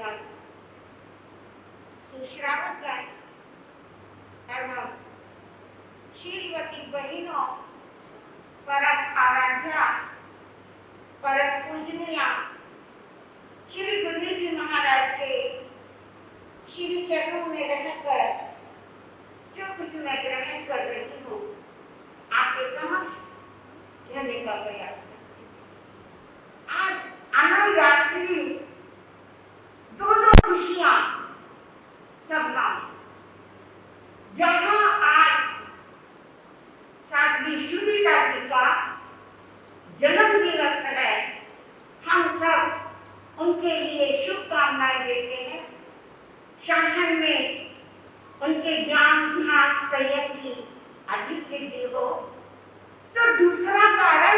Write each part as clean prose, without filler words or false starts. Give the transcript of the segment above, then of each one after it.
बंधुगण, सुश्रावकगण एवं शीलवती बहनों, परम आराध्या, परम पूजनीय श्री गुरु जी महाराज के श्री चरणों में रहकर जो कुछ मैं ग्रहण कर रही हूँ, आपके समक्ष कहने का प्रयास करती हूँ। आज अनायासी दो खुशियां सबना, जहां आज साध्वी सुनीता जी का जन्म दिवस है, हम सब उनके लिए शुभकामनाएं देते हैं। शासन में उनके ज्ञान ध्यान संयम की अधिक वृद्धि हो। तो दूसरा कारण,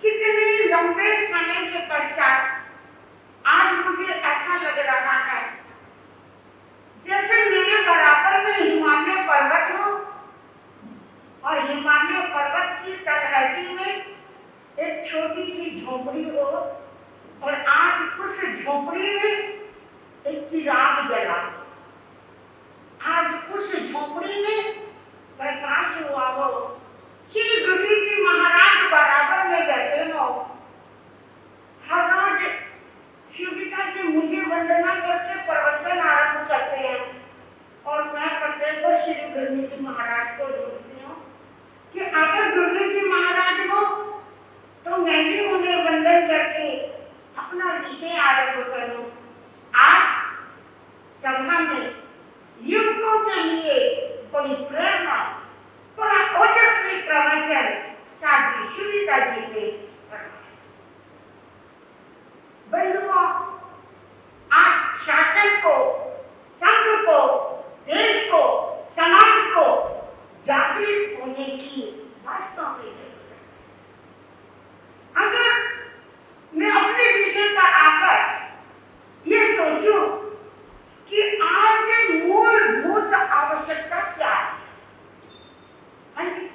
कितने लंबे समय के पश्चात आज मुझे ऐसा लग रहा है जैसे मेरे बराबर में हिमालय पर्वत हो और हिमालय पर्वत की तलहटी में एक छोटी सी झोपड़ी हो और आज उस झोपड़ी में एक चिराग जला। आज उस झोपड़ी में प्रकाश हुआ हो, श्री गुरु जी महाराज बराबर में बैठे हो। हर रोज सुनीता जी मुझे वंदना करके प्रवचन आरंभ करते हैं और मैं प्रत्येक को श्री गुरु जी महाराज को ढूंढती हूँ कि अगर गुरु जी महाराज हो तो मैं भी उन्हें वंदन करके अपना विषय आरंभ करूं। आज सभा में युवकों के लिए बड़ी प्रेरणा, बड़ा ओजस्वी प्रवचन साध्वी सुनीता जी ने करवाया। बंधुओं, आज शासन को, संघ को, देश को, समाज को जागृत होने की वास्तव में जरूरत है। अगर मैं अपने विषय पर आकर ये सोचूं कि आज मूलभूत आवश्यकता क्या है, हाँ जी,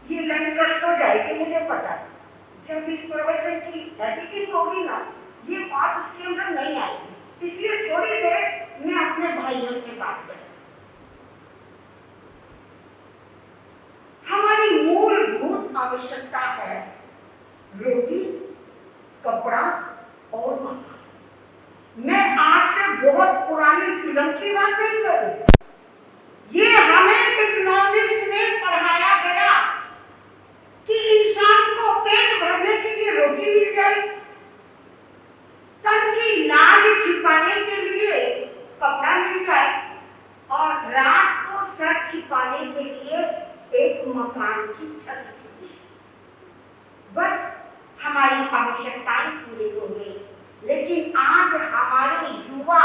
ये लाइन कट तो जाएगी मुझे पता, जब इस प्रवचन की एडिटिंग होगी ना, ये बात उसके अंदर नहीं आएगी, इसलिए थोड़ी देर मैं अपने भाइयों से बात करूं। हमारी मूलभूत आवश्यकता है रोटी, कपड़ा और मकान। मैं आज से बहुत पुरानी फिल्म की बात नहीं कर रही, ये हमें इकोनॉमिक्स में पढ़ाया गया कि इंसान को पेट भरने के लिए रोटी मिल जाए, तन की लाज छिपाने के लिए कपड़ा मिल जाए और रात को सर छिपाने के लिए एक मकान की छत मिल जाए। बस हमारी आवश्यकताएं पूरी हो गई। लेकिन आज हमारे युवा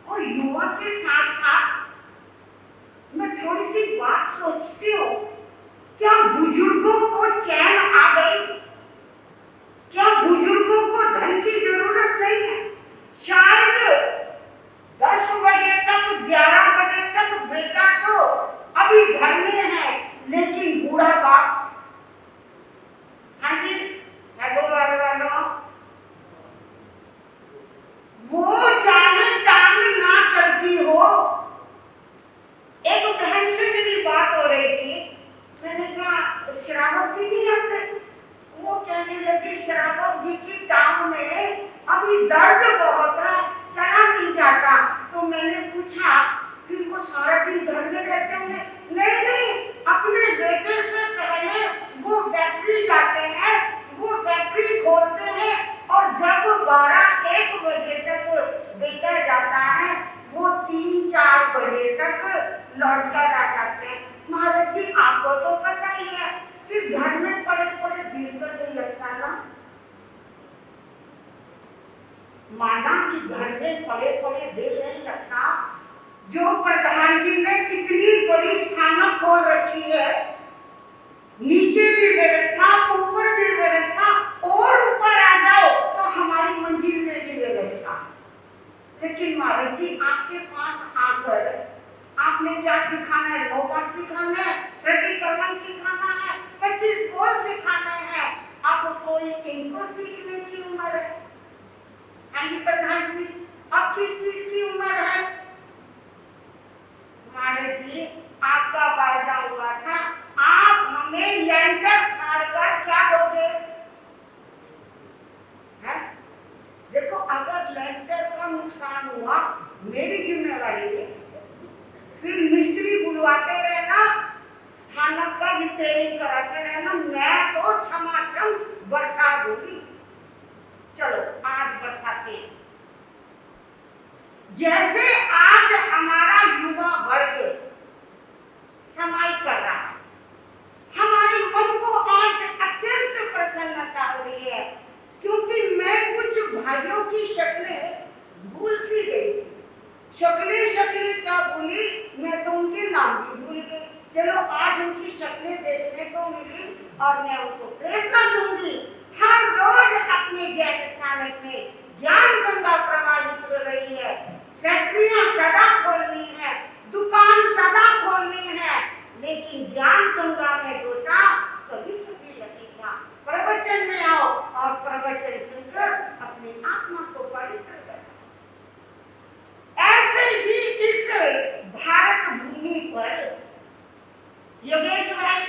और युवा के साथ साथ मैं थोड़ी सी बात सोचती हूँ, क्या बुजुर्गों को चैन आ गई? क्या बुजुर्गों को धन की जरूरत नहीं है? शायद 10 बजे तक 11 बजे तक बेटा तो अभी घर में है, लेकिन बूढ़ा बाप, हाँ जी, हेलो, वो चाहे टांग ना चलती हो। एक बहन से मेरी बात हो रही थी, मैंने कहा श्रावक जी नहीं आते? वो कहने लगी श्रावक जी की टांग में अभी दर्द बहुत है, चला नहीं जाता। तो मैंने पूछा फिर वो सारा दिन घर में रहते होंगे? नहीं, अपने बेटे से पहले वो फैक्ट्री जाते हैं, वो फैक्ट्री खोलते हैं और जब 12-1 बजे तक बेटा जाता है, वो 3-4 बजे तक लौट कर आ जाते हैं। महाराज जी, आपको तो पता ही है, फिर घर में पड़े पड़े दिल तो नहीं लगता ना। माना कि घर में पड़े पड़े दिल नहीं लगता। जो प्रधान जी ने इतनी बड़ी स्थान खोल रखी है, नीचे भी व्यवस्था, ऊपर भी व्यवस्था, और ऊपर आ जाओ तो हमारी मंजिल में भी व्यवस्था। लेकिन महाराज जी, आपके पास आकर आपने क्या सिखाना है? नौपाठ सिखाना है, प्रतिक्रमण सिखाना है, 25 बोल सिखाना है। आपको कोई इनको सीखने की उम्र है? हाँ जी प्रधान जी, अब किस चीज की उम्र है? महाराज जी, आपका वायदा हुआ था, आप हमें लैंडर फाड़कर क्या दोगे? है? देखो, अगर लैंडर का नुकसान हुआ मेरी जिम्मेवारी है, फिर मिस्त्री बुलवाते रहना, स्थानक का रिपेयरिंग कराते रहना, मैं तो क्षमाक्षम बरसा दूंगी। चलो आज बरसाते हैं। जैसे आज हमारा युवा वर्ग समाई कर रहा है, हमारे मन को आज अत्यंत प्रसन्नता हो रही है, क्योंकि मैं कुछ भाइयों की शक्लें भूल सी गई थी। शक्लें क्या भूली, मैं तो उनके नाम भी भूल गई। चलो आज उनकी शक्लें देखने को मिली और मैं उनको प्रेरणा दूंगी। हर रोज अपने जैन स्थानक में ज्ञान गंगा प्रवाहित हो रही है। फैक्ट्रियां सदा खोलनी है, दुकान सदा खोलनी है, लेकिन ज्ञान गंगा में गोता कभी कभी लगेगा। प्रवचन में आओ और प्रवचन सुनकर अपनी आत्मा को पवित्र करो। ऐसे ही इस भारत भूमि पर योगेश भाई,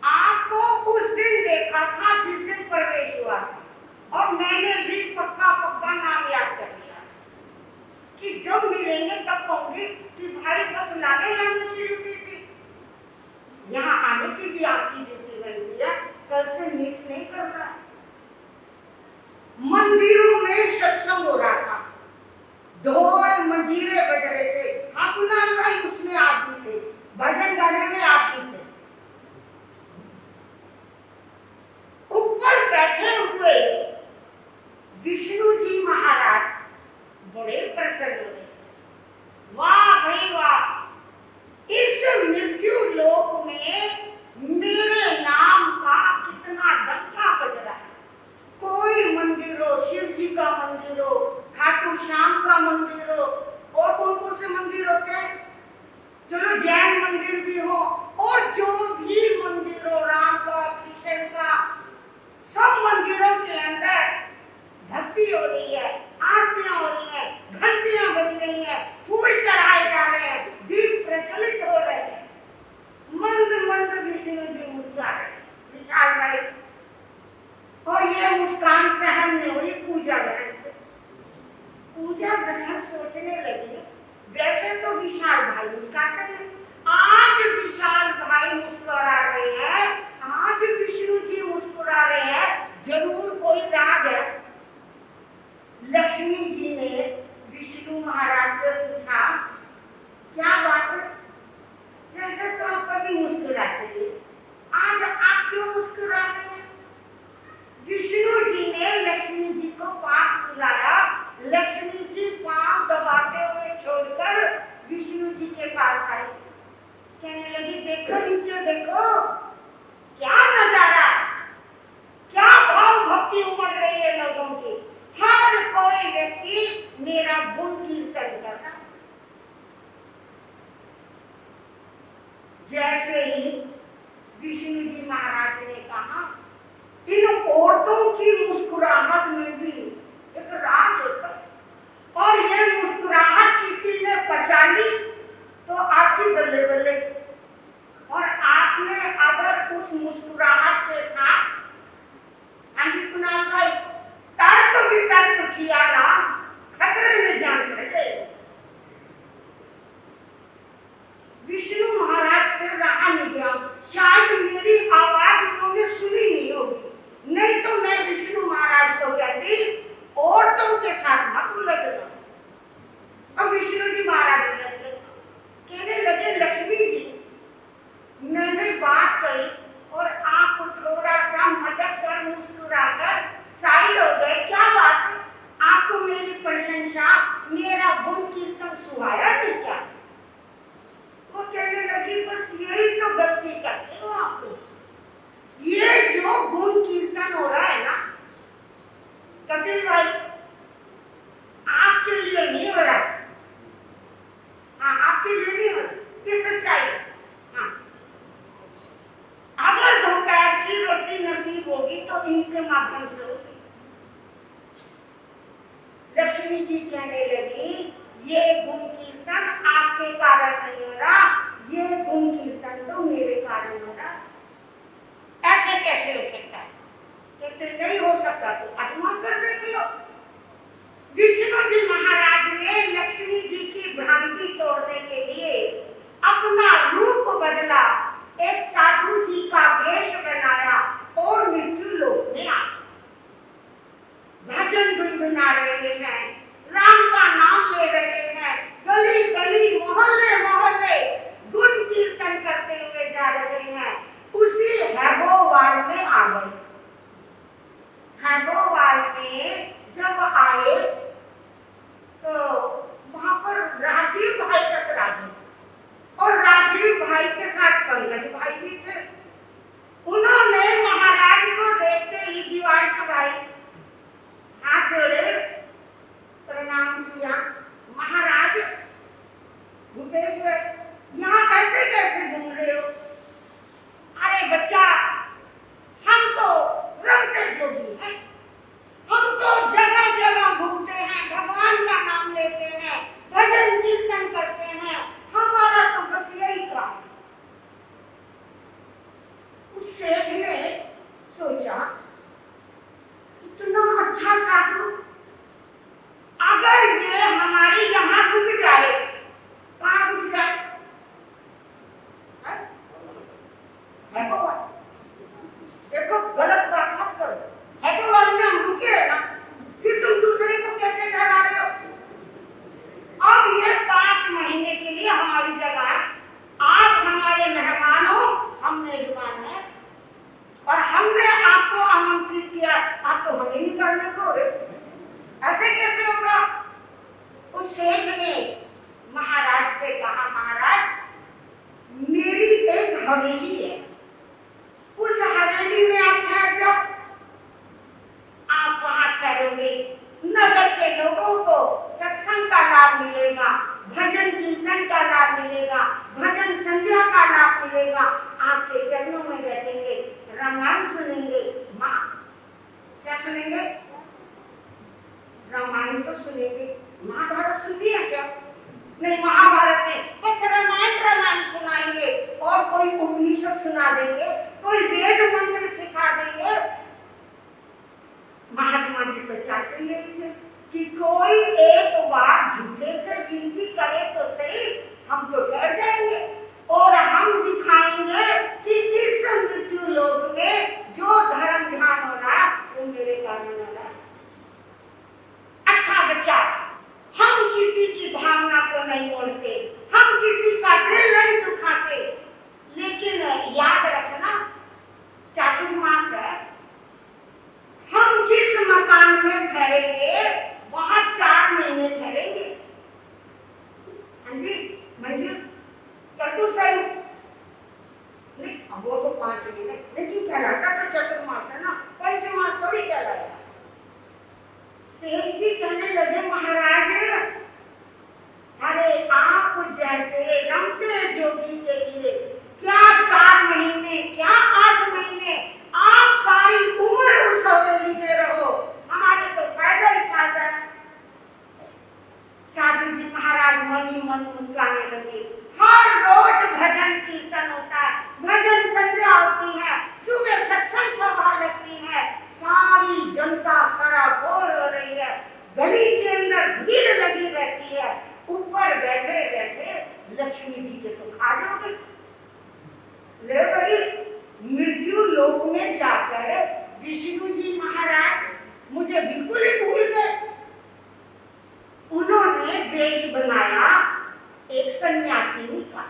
आपको उस दिन देखा था जिस दिन प्रवेश हुआ, और मैंने भी पक्का नाम याद कर लिया कि जब मिलेंगे तब कहूंगी कि भाई बस लाने की ड्यूटी थी, यहाँ आने की भी आपकी ड्यूटी बनती है, कल से मिस नहीं करना। मंदिरों में सत्संग हो रहा था, ढोल मंजीरे बज रहे थे। हाँ कुणाल भाई, उसमें आप भी थे, भजन गाने में आप भी थे। ऊपर बैठे हुए विष्णु जी महाराज बड़े प्रसन्न हुए। वाह भाई वाह, इस मृत्यु लोक में मेरे नाम का कितना डंका बज रहा है। कोई मंदिर हो, शिव जी का मंदिर हो, खाटू श्याम का मंदिर हो, और कौन कौन से मंदिर होते हैं, चलो जैन मंदिर भी हो, और जो भी मंदिर हो, राम का, कृष्ण का, सब मंदिरों के अंदर भक्ति हो रही है, आरतियां हो रही है, घंटियां बज रही है, फूल चढ़ाए जा रहे हैं, दीप प्रज्वलित हो रहे हैं। मंद मंद विष्णु जी मुस्कुरा रहे हैं, विशाल भाई, और ये मुस्कान सहन नहीं हुई पूजा बहन से। पूजा बहन सोचने लगी, वैसे तो विशाल भाई मुस्कुराते हैं, आज विशाल भाई मुस्कुरा रहे हैं, आज विष्णु जी मुस्कुरा रहे हैं, जरूर कोई राज है। लक्ष्मी जी ने विष्णु महाराज से पूछा, क्या बात है, वैसे तो आप कभी मुस्कुराते हैं, आज आप क्यों मुस्कुरा रहे हैं? विष्णु जी ने लक्ष्मी जी को पास बुलाया। लक्ष्मी जी पांव दबाते हुए छोड़कर विष्णु जी के पास आई, कहने लगी, देखो नीचे देखो, क्या नजारा, क्या भाव भक्ति उमड़ रही है लोगों की। हर कोई व्यक्ति मेरा गुण कीर्तन कर रहा है। जैसे ही विष्णु जी महाराज ने कहा, इन औरतों की मुस्कुराहट में भी एक राज होता है, और ये मुस्कुराहट किसी ने पचा ली तो आपकी बल्ले बल्ले। और आपने अगर उस मुस्कुराहट के साथ, हाँ जी कुणाल भाई, तर्क वितर्क किया ना, खतरे में जान पड़ गए। विष्णु महाराज से रहा नहीं गया, शायद मेरी आवाज उन्होंने सुनी नहीं होगी, नहीं तो मैं विष्णु महाराज को कहती, औरतों के साथ मत उलझना। अब विष्णु जी महाराज कहने लगे, लक्ष्मी जी, मैंने बात कही और आप थोड़ा इनके माध्यम से होगी। लक्ष्मी जी कहने लगी, ये गुण कीर्तन आपके कारण नहीं हो रहा, ये गुण कीर्तन तो मेरे कारण हो रहा। ऐसे कैसे हो सकता है? कहते नहीं हो सकता तो आत्मा कर देख लो। विष्णु जी महाराज ने लक्ष्मी जी की भ्रांति तोड़ने के लिए अपना रूप बदला, एक साधु जी का वेश बनाया और मृत्यु लोक में आ भजन गुनगुना रहे हैं, राम का नाम ले रहे हैं, गली गली मोहल्ले मोहल्ले गुण कीर्तन करते हुए जा रहे हैं। उसी हैबोवाल में आ गए। हैबोवाल में जब आए तो वहां पर राजीव भाई टकरा गए और राजीव भाई के साथ पंकज भाई भी थे। उन्होंने महाराज को देखते ही दीवार सभाई, हाथ जोड़े, प्रणाम किया। महाराज भूपेश्वर, यहाँ ऐसे कैसे घूम रहे हो? अरे बच्चा, हम तो रंगते जोगी हैं, हम तो जगह जगह घूमते हैं, भगवान का नाम लेते हैं, भजन कीर्तन करते हैं, हमारा तो बस यही काम। उस सेठ ने सोचा, इतना अच्छा साधु, अगर ये हमारे यहाँ रुक जाए, कहाँ रुक जाए? हैबोवाल, देखो गलत बात मत करो। हैबोवाल में हम रुके हैं ना, फिर तुम दूसरे को कैसे डरा रहे हो? अब ये 5 महीने के लिए हमारी जगह है, आप हमारे मेहमान हो, हम मेजबान हैं और हमने आपको आमंत्रित किया, आप तो हमें निकालने को रे, ऐसे कैसे होगा? उस सेठ ने महाराज से कहा, महाराज मेरी एक हवेली है, उस हवेली में आप ठहर जाओ। आप वहां ठहरोगे, नगर के लोगों को सत्संग का लाभ मिलेगा, भजन कीर्तन का लाभ मिलेगा, भजन संध्या का लाभ मिलेगा, आपके चरणों में बैठेंगे, रामायण सुनेंगे। क्या सुनेंगे? रामायण तो सुनेंगे। महाभारत सुन लिया क्या? नहीं, महाभारत नहीं, बस रामायण सुनाएंगे और कोई उपनिषद सुना देंगे, कोई वेद मंत्र सिखा देंगे। महात्मा जी तो चाहते यही थे कि कोई एक बार झूठे से विनती करे तो सही, हम तो डर जाएंगे और हम दिखाएंगे कि इस मृत्यु लोक में जो धर्म ध्यान हो रहा है वो मेरे कारण हो रहा है। अच्छा बच्चा, हम किसी की भावना को नहीं मोड़ते, हम किसी का दिल नहीं दुखाते, लेकिन याद रखना चातुर्मास है। हम जिस मकान में ठहरेंगे वहां 4 महीने ठहरेंगे। हाँ जी, मंजूर कर दो सही? नहीं, वो तो 5 महीने, लेकिन कहलाता तो चतुर्मास है ना, पंचमास थोड़ी कहलाता। सेठ जी कहने लगे, महाराज अरे आप जैसे रमते जोगी के लिए क्या 4 महीने, क्या 8 महीने, आप सारी उम्र उस हवेली में रहो, हमारे तो फायदा ही फायदा है। साधु जी महाराज मन ही मन मुस्कुराने लगे। हर रोज भजन कीर्तन होता है, भजन संध्या होती है, सुबह सत्संग सभा लगती है, सारी जनता सराबोर हो रही है, गली के अंदर भीड़ लगी रहती है। ऊपर बैठे बैठे लक्ष्मी जी के तो खा जाओगे। ले भाई, मृत्यु लोक में जाकर विष्णु जी महाराज मुझे बिल्कुल ही भूल गए। उन्होंने वेश बनाया एक सन्यासिनी का,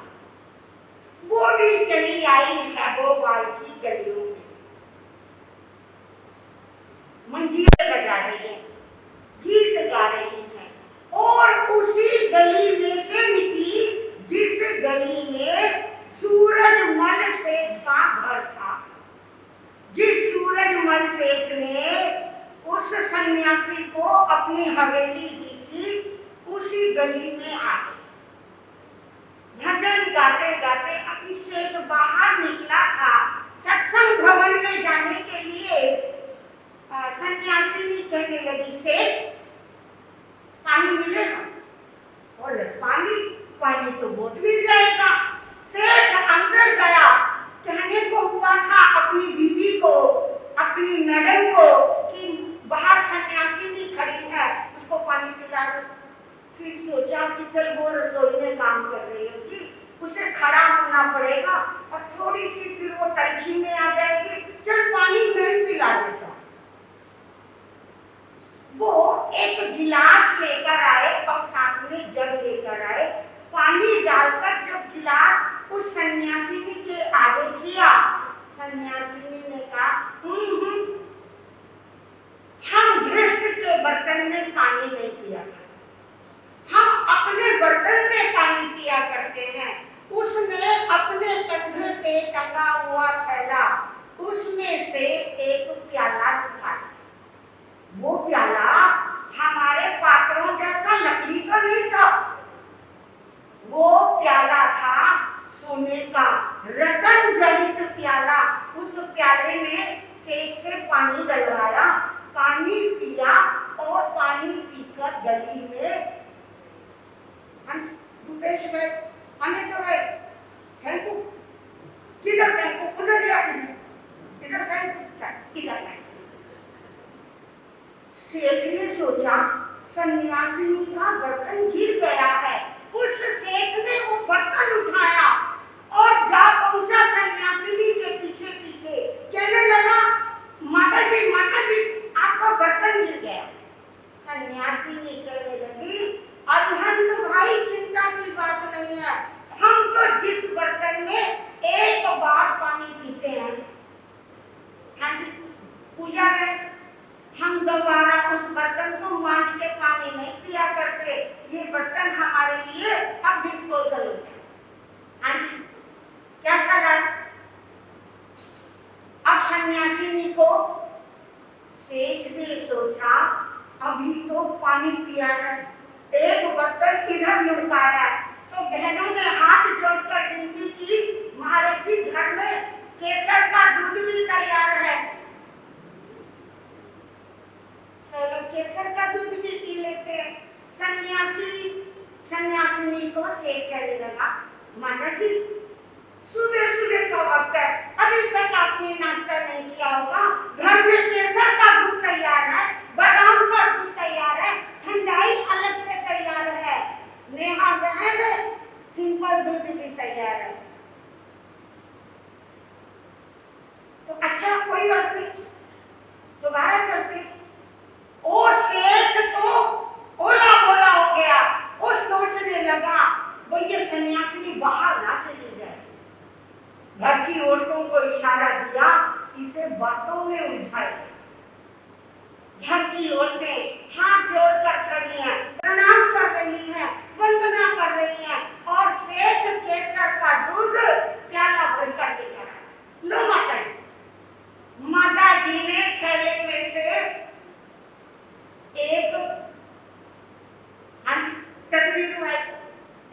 वो भी चली आई हैबोवाल की गलियों में, मंजीरे बजा रही है, गीत गा रही है, और उसी गली में से निकली जिस गली में सूरजमल सेठ का घर था। जिस सूरजमल सेठ ने उस सन्यासी को अपनी हवेली दी थी, उसी गली में आ गए। भजन गाते गाते अभी सेठ बाहर निकला था सत्संग भवन में जाने के लिए कहने लगी, सेठ पानी मिलेगा? बोले पानी? पानी तो बहुत मिल जाएगा। सेठ अंदर गया, कहने को हुआ था अपनी बीवी को, अपनी मैडम को कि बाहर सन्यासिनी खड़ी है, उसको पानी पिला दो। फिर सोचा कि चल वो रसोई में काम कर रही होगी, उसे खड़ा होना पड़ेगा और थोड़ी सी फिर वो तलखी में आ जाएगी, चल पानी मैं पिला देता। वो एक गिलास लेकर आए और साथ में जग लेकर आए। पानी डालकर जो गिलास उस सन्यासिनी के आगे किया, सन्यासिनी ने कहा, हम गृहस्थ के बर्तन में पानी नहीं पिया करते, हम अपने बर्तन में पानी पिया करते हैं। उसने अपने कंधे पे टंगा हुआ थैला, उसमें से एक प्याला निकाला। वो प्याला हमारे पात्रों जैसा लकड़ी का नहीं था, वो प्याला था सोने का, रतन जड़ित प्याला। उस प्याले में सेठ से पानी डलवाया, पानी पिया और पानी पीकर गली में भूपेश भाई हमें तो है फेंकू, किधर फेंकू? उधर या इधर फेंकू, किधर? सेठ ने सोचा सन्यासिनी का बर्तन गिर गया है। उस सेठ ने वो बर्तन उठाया और जा पहुंचा सन्यासिनी के पीछे पीछे, कहने लगा, माता जी आपका बर्तन गिर गया। सन्यासिनी कहने लगी, अरिहंत भाई चिंता की बात नहीं है, हम तो जिस बर्तन में एक बार पानी पीते हैं, हाँ जी, पूजा में हम दोबारा उस बर्तन को मांझ के पानी नहीं पिया करते, ये बर्तन हमारे लिए अब डिस्पोजल हो गया। हाँ जी, कैसा लगा? अब सन्यासिनी को सेठ ने सोचा, अभी तो पानी पिया है, एक बर्तन इधर लुढ़काया, तो बहनों ने हाथ जोड़कर विनती की, महाराज जी घर में केसर का दूध भी तैयार है, चलो केसर का दूध भी पी लेते हैं। सन्यासिनी को सेठ कहने लगा, माता जी सुबह सुबह का वक्त है, अभी तक आपने नाश्ता नहीं किया होगा, घर में केसर का दूध तैयार है, बादाम का दूध तैयार है, ठंडाई अलग से तैयार है, नेहा बहन सिंपल दूध भी तैयार है। तो अच्छा कोई बात नहीं, दोबारा चलते। ओ सेठ तो ओला बोला हो गया, वो सोचने लगा, वो ये सन्यासिनी बाहर ना चली जाए। घर की औरतों को इशारा दिया, इसे बातों में उलझाए। घर की औरतें हाथ जोड़कर खड़ी हैं, प्रणाम कर रही हैं, वंदना कर रही हैं, और सेठ केसर का दूध प्याला भरकर लेकर आए। लो माता जी। माता जी ने थैले में से एक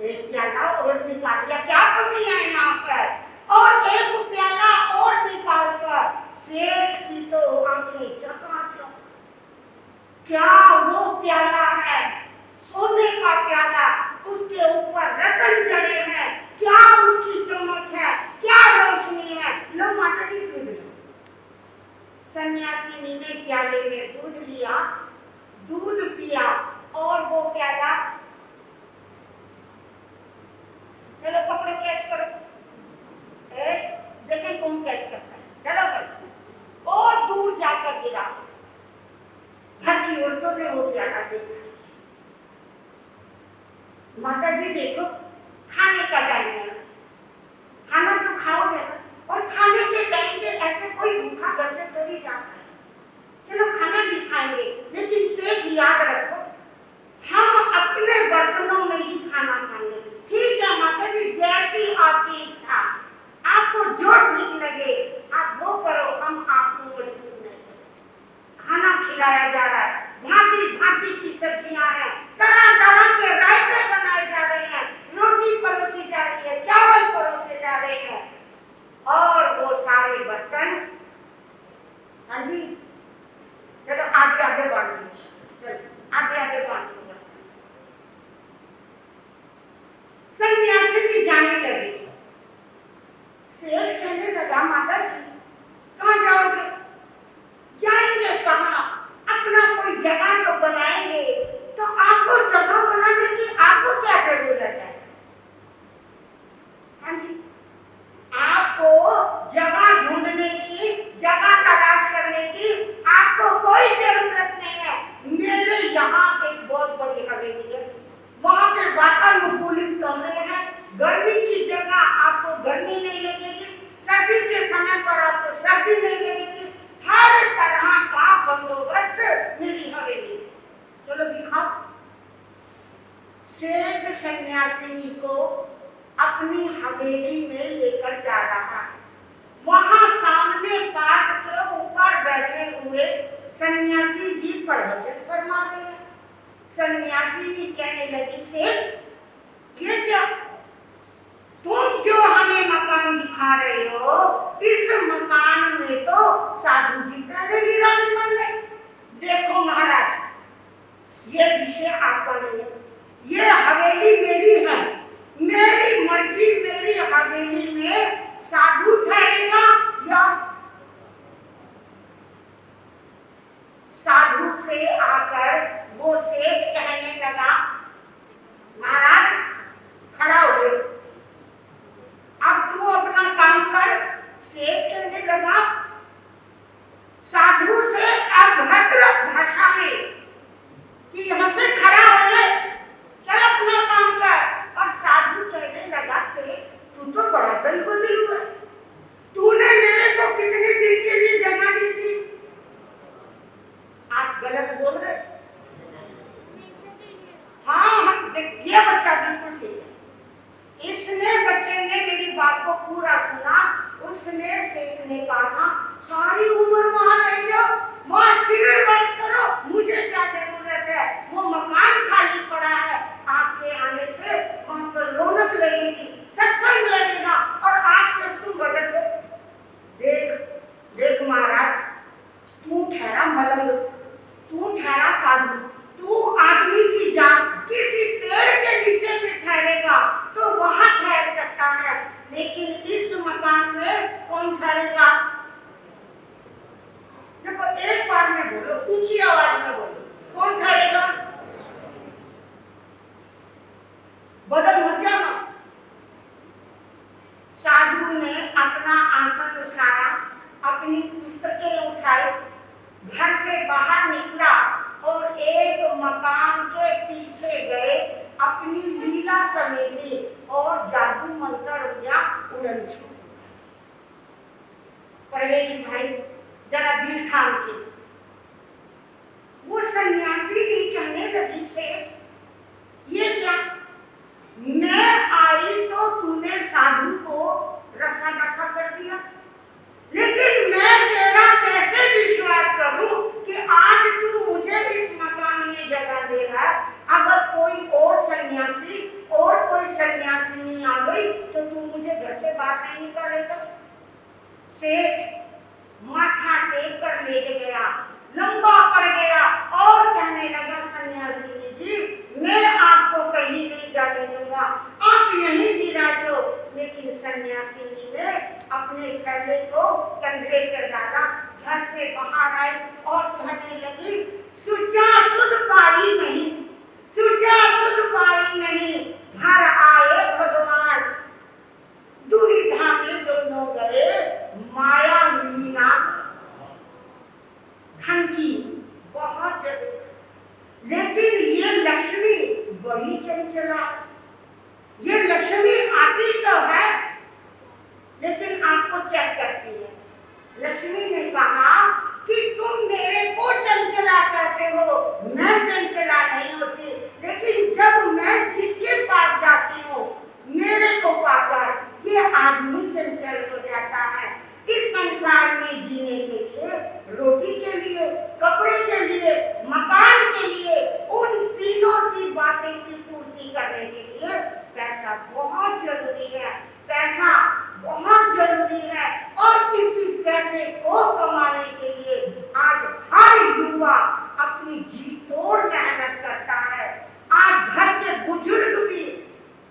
एक प्याला और निकाल लिया, क्या कमी है यहाँ पर, और एक प्याला और निकालकर सेठ की तो आंखें चकाचौंध। क्या वो प्याला है, सोने का प्याला, उसके ऊपर रतन जड़े हैं, क्या उसकी चमक है, क्या रोशनी है। लो माता जी दूध लो। सन्यासिनी ने प्याले में दूध लिया, दूध पिया, और वो प्याला, चलो पकड़ो, कैच करो, देखें कौन कैच करता है, चलो भाई, और दूर जाकर गिरा। घर की औरतों ने वो प्याला देखा। माता जी देखो, खाने का टाइम है, खाना तो खाओगे, और खाने के टाइम पे ऐसे कोई भूखा घर से थोड़ी जाता है, चलो खाना भी खाएंगे, लेकिन सेठ याद रखो, हम अपने बर्तनों में ही खाना खाएंगे। ठीक है माता जी, जैसी आपकी इच्छा, आपको जो ठीक लगे आप वो करो, हम आपको मजबूर नहीं करेंगे। खाना खिलाया जा रहा है, भांति भांति की सब्जियां हैं, तरह तरह के रायते बनाए जा रहे हैं, रोटी परोसी जा रही है, चावल परोसे जा रहे हैं, और वो सारे बर्तन, हाँ जी, चलो आगे आगे आगे बढ़ दीजिए, आगे आगे बढ़ दीजिए। सन्यासी भी जाने लगी। सेठ कहने लगा, माता जी कहाँ जाओगे? जाएंगे कहाँ? अपना कोई जगह तो बनाएंगे। तो आपको जगह बनाने की आपको क्या जरूरत है? हाँ जी, आपको जगह ढूंढने की, जगह तलाश करने की आपको कोई जरूरत नहीं है। मेरे यहाँ एक बहुत बड़ी हवेली है, वहां पे वातानुकूलित कमरे हैं। गर्मी की जगह आपको गर्मी नहीं लगेगी, सर्दी के समय पर आपको सर्दी नहीं लगेगी। हर तरह का बंदोबस्त मेरी हवेली। चलो दिखाओ। सेठ सन्यासिनी को अपनी हवेली में लेकर जा रहा है। वहां सामने पाठ के ऊपर बैठे हुए सन्यासी जी प्रवचन फरमा रहे हैं। सन्यासी जी कहने लगी, सेठ ये क्या, तुम जो हमें मकान दिखा रहे हो, इस मकान में तो साधु जी पहले विराजमान है। देखो महाराज, ये विषय आपका नहीं है, ये हवेली मेरी है, मेरी मर्जी। मेरी हवेली में साधु ठहरेगा या साधु से आकर वो सेठ कहने लगा, महाराज खड़ा हो गए, अब तू अपना काम कर। सेठ कहने लगा, साधु से अभद्र भाषा में कि यहाँ से खड़ा हो ले, चल अपना काम कर। और साधु कहने लगा, सेठ तू तो बड़ा दल बदलू है, तूने मेरे को कितने दिन के लिए जगह दी थी? आप गलत बोल रहे। हाँ, ये बच्चा बिल्कुल ठीक है। इसने बच्चे ने मेरी बात को पूरा सुना। उसने सेठ ने कहा, सारी उम्र वहां रह जाओ, वहां स्थिर वर्ष करो, मुझे क्या जरूरत है? वो मकान खाली पड़ा है, आपके आने से वहां पर रौनक लगेगी, सत्संग लगेगा और आज से तुम बदल दो। देख देख महाराज, तू ठहरा मलंग, तू ठहरा साधु, तू आदमी की जान किसी पेड़ के नीचे भी ठहरेगा तो वहां ठहर सकता है, लेकिन इस मकान में कौन ठहरेगा? देखो एक बार में बोलो, ऊंची आवाज में बोलो, कौन ठहरेगा? बदल मत जाना। साधु ने अपना आसन उठाया, अपनी पुस्तकें उठाई, घर से बाहर निकला और एक मकान के पीछे गए, अपनी लीला समेटी और जादू मंत्र या उड़न छू। परवेश भाई जरा दिल थाम के, वो सन्यासी भी कहने लगी, से ये क्या, मैं आई तो तूने साधु को रफा दफा कर दिया, लेकिन मैं तेरा कैसे विश्वास करूं कि आज तू मुझे इस मकान में जगह दे रहा है? अगर कोई और सन्यासी और कोई सन्यासिनी आ गई तो तू मुझे घर से बाहर नहीं निकालेगा। सेठ माथा टेक कर लेट गया, लंबा पड़ गया और कहने लगा, सन्यासिनी जी मैं आपको कहीं नहीं जाने दूंगा, आप यहीं विराजो। लेकिन सन्यासिनी ने अपने थैले को कंधे पर डाला, घर से बाहर आई और कहने लगी, सुजा सुध पाई नहीं, सुजा सुध पाई नहीं, घर आए भगवान, दुविधा में दोनों गए, माया मीना। धन की बहुत जरूरत, लेकिन ये लक्ष्मी बड़ी चंचला, ये लक्ष्मी आती तो है लेकिन आपको चेक करती है। लक्ष्मी ने कहा कि तुम मेरे को चंचला कहते हो, मैं चंचला नहीं होती, लेकिन जब मैं जिसके पास जाती हूँ मेरे को पाकर ये आदमी चंचल हो जाता है। इस संसार में जीने के लिए, रोटी के लिए, कपड़े के लिए, मकान के लिए, उन तीनों की बातें की पूर्ति करने के लिए पैसा बहुत जरूरी है, पैसा बहुत जरूरी है। और इसी पैसे को कमाने के लिए आज हर युवा की जी तोड़ मेहनत करता है। आज घर के बुजुर्ग भी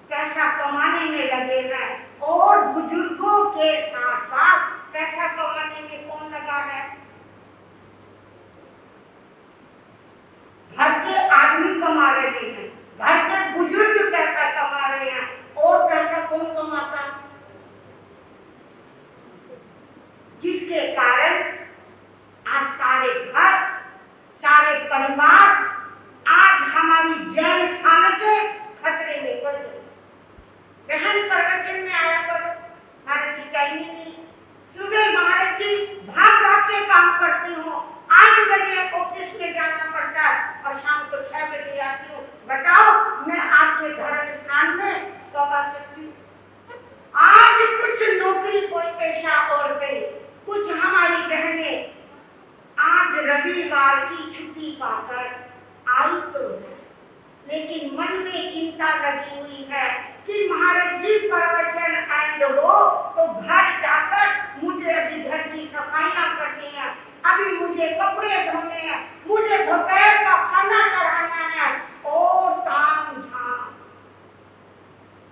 पैसा कमाने में लगे हैं और बुजुर्गों के साथ साथ पैसा कमाने में कौन लगा है? घर के आदमी कमा रहे हैं, घर के बुजुर्ग पैसा कमा रहे हैं, और पैसा कौन कमाता है? जिसके कारण आज सारे घर, सारे परिवार आज हमारी जैन स्थान के खतरे में पड़ गए। बहन प्रवचन में आया करो, महाराज जी कहीं नहीं, सुबह महाराज जी भाग भाग के काम करती हूँ, 8 बजे ऑफिस में जाना पड़ता है और शाम को 6 बजे आती हूँ। बताओ मैं आपके धर्म स्थान में कब आ सकती हूँ? आज कुछ नौकरी कोई पेशा और गई, कुछ हमारी बहनें आज रविवार की छुट्टी पाकर आई तो है, लेकिन मन में चिंता लगी हुई है कि महाराज जी प्रवचन एंड हो तो घर जाकर मुझे अभी घर की सफाइयां करनी है, अभी मुझे कपड़े धोने हैं, मुझे दोपहर का खाना चढ़ाना है और ताम झाम।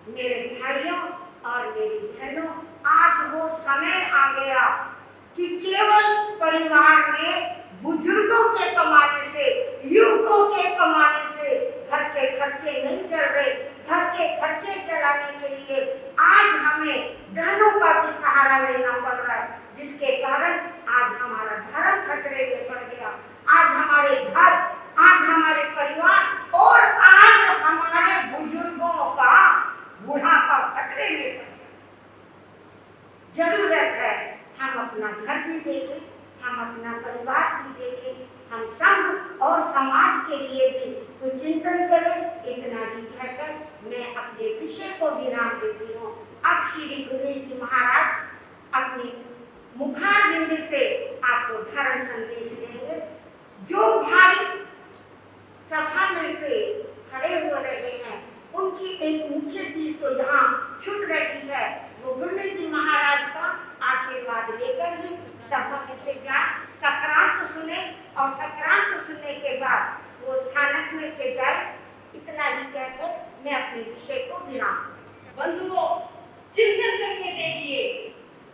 मेरे भाइयों और मेरी बहनों, आज वो समय आ गया कि केवल परिवार में बुजुर्गों के कमाने से, युवकों के कमाने से घर के खर्चे नहीं चल रहे। घर के खर्चे चलाने के लिए आज हमें बहनों का भी सहारा लेना पड़ रहा है, जिसके कारण आज हमारा धर्म खतरे में पड़ गया, आज हमारे घर, आज हमारे परिवार और आज हमारे बुजुर्गों का बुढ़ापा खतरे में पड़ गया। जरूरत है हम अपना घर भी देखें, हम अपना परिवार भी देखें, हम संघ और समाज के लिए भी कुछ चिंतन करें। इतना ही कहकर मैं अपने विषय को विराम देती हूँ। अब श्री गुरु जी महाराज अपनी मुखारबिंद से आपको धर्म संदेश देंगे। जो भाई सभा में से खड़े हो रहे हैं, उनकी एक मुख्य चीज तो यहाँ छूट रही है, वो गुरु जी महाराज का आशीर्वाद लेकर ही सभा में से जाए, सक्रांत सुने और सक्रांत सुनने के बाद वो स्थानक में से जाए। इतना ही कहकर मैं अपने विषय को विराम। बंधुओं, चिंतन करके देखिए,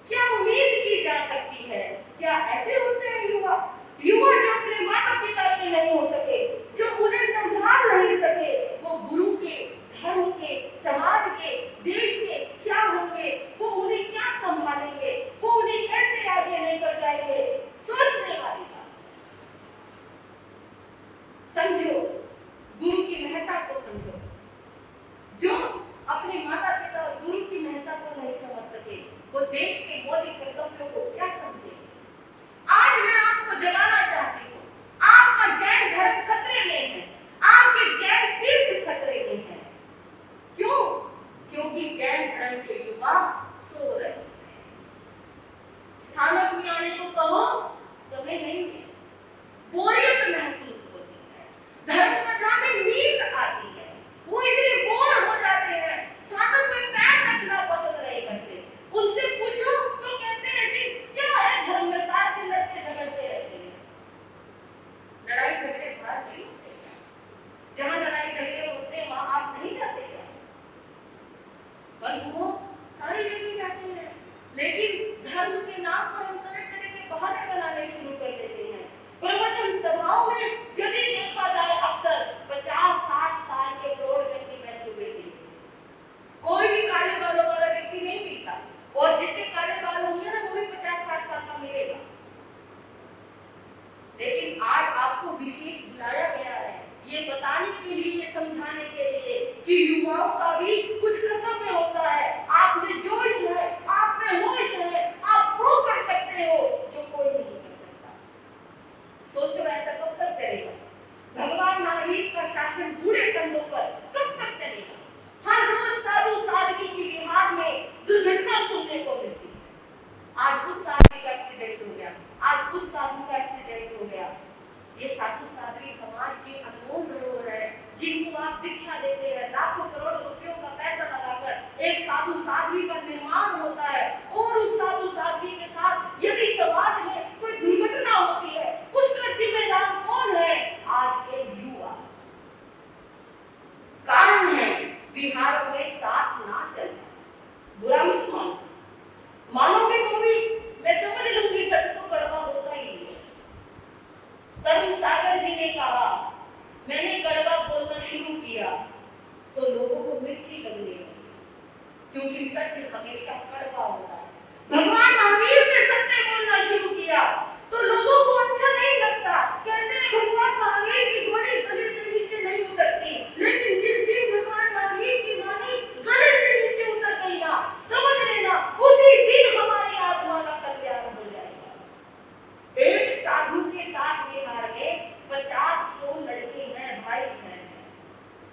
क्या उम्मीद की जा सकती है? क्या ऐसे होते हैं युवा जो अपने माता पिता के नहीं हो सके, जो उन्हें संभाल नहीं सके, वो गुरु के, धर्म के, समाज के, देश के क्या होंगे? वो उन्हें क्या संभालेंगे? वो उन्हें कैसे आगे लेकर जाएंगे? सोचने वाली बात। समझो, गुरु की महत्ता को समझो। जो अपने माता पिता और गुरु की महत्ता को नहीं समझ सके, वो देश के मौलिक कर्तव्यों को क्या समझेंगे? आज मैं आपको जगाना चाहती हूँ, आपका जैन धर्म खतरे में है, आपके जैन तीर्थ खतरे में है। क्यों? क्योंकि जैन धर्म के युवा सो रहे हैं। स्थानक में आने को कहो, समय नहीं है, बोरियत महसूस होती है, धर्म कथा में नींद आती है, वो इतने बोर हो जाते हैं, स्थानक में पैर रखना पसंद नहीं करते। उनसे पूछो तो कहते हैं जी क्या है धर्म में, सारा दिन लड़ते झगड़ते रहते हैं। लड़ाई झगड़े बाहर नहीं होते, जहाँ लड़ाई झगड़े होते हैं वहां आप नहीं जाते क्या? बंधुओं, सारी जगह जाते हैं, लेकिन धर्म के नाम पर हम तरह तरह के बहाने बनाने शुरू कर देते हैं। प्रवचन सभाओं में यदि देखा जाए, अक्सर 50-60 साल के प्रौढ़ व्यक्ति बैठे हुए थे, कोई भी काले बालों वाला व्यक्ति नहीं मिलता, और जिसके काले बाल होंगे ना वो भी 50-60 साल का मिलेगा। लेकिन आज आपको विशेष बुलाया गया है ये बताने के लिए, ये समझाने के लिए कि युवाओं का भी कुछ कर्तव्य होता है। आप में जोश है, आप में होश है, आप वो कर सकते हो जो कोई नहीं कर सकता। सोचो ऐसा कब तक चलेगा? भगवान महावीर का शासन बूढ़े कंधों पर कब तक चलेगा? हर रोज साधु साध्वी की बिहार में दुर्घटना सुनने को मिलती है। आज उस साध्वी का एक्सीडेंट हो गया, आज उस साधु का एक्सीडेंट हो गया। ये साधु साध्वी समाज की अनमोल धरोहर है, जिनको आप दीक्षा देते हैं, लाखों करोड़ों रुपयों का पैसा लगाकर एक साधु साध्वी का निर्माण होता है, और उस साधु साध्वी के साथ यदि समाज में कोई दुर्घटना होती है, उसका जिम्मेदार कौन है? आज मैंने कड़वा बोलना शुरू किया तो लोगों को मिर्ची लगने लगी, क्योंकि सच हमेशा कड़वा होता है। भगवान महावीर ने सत्य बोलना शुरू किया तो लोगों को अच्छा नहीं लगता। कहते हैं भगवान महावीर की वाणी गले से नीचे नहीं उतरती, लेकिन जिस दिन भगवान महावीर की वाणी गले से नीचे उतर गई ना, समझ लेना उसी दिन हमारी आत्मा का कल्याण हो जाएगा। एक साधु के साथ बिहार में 50-100 लड़के हैं, भाई बहन हैं,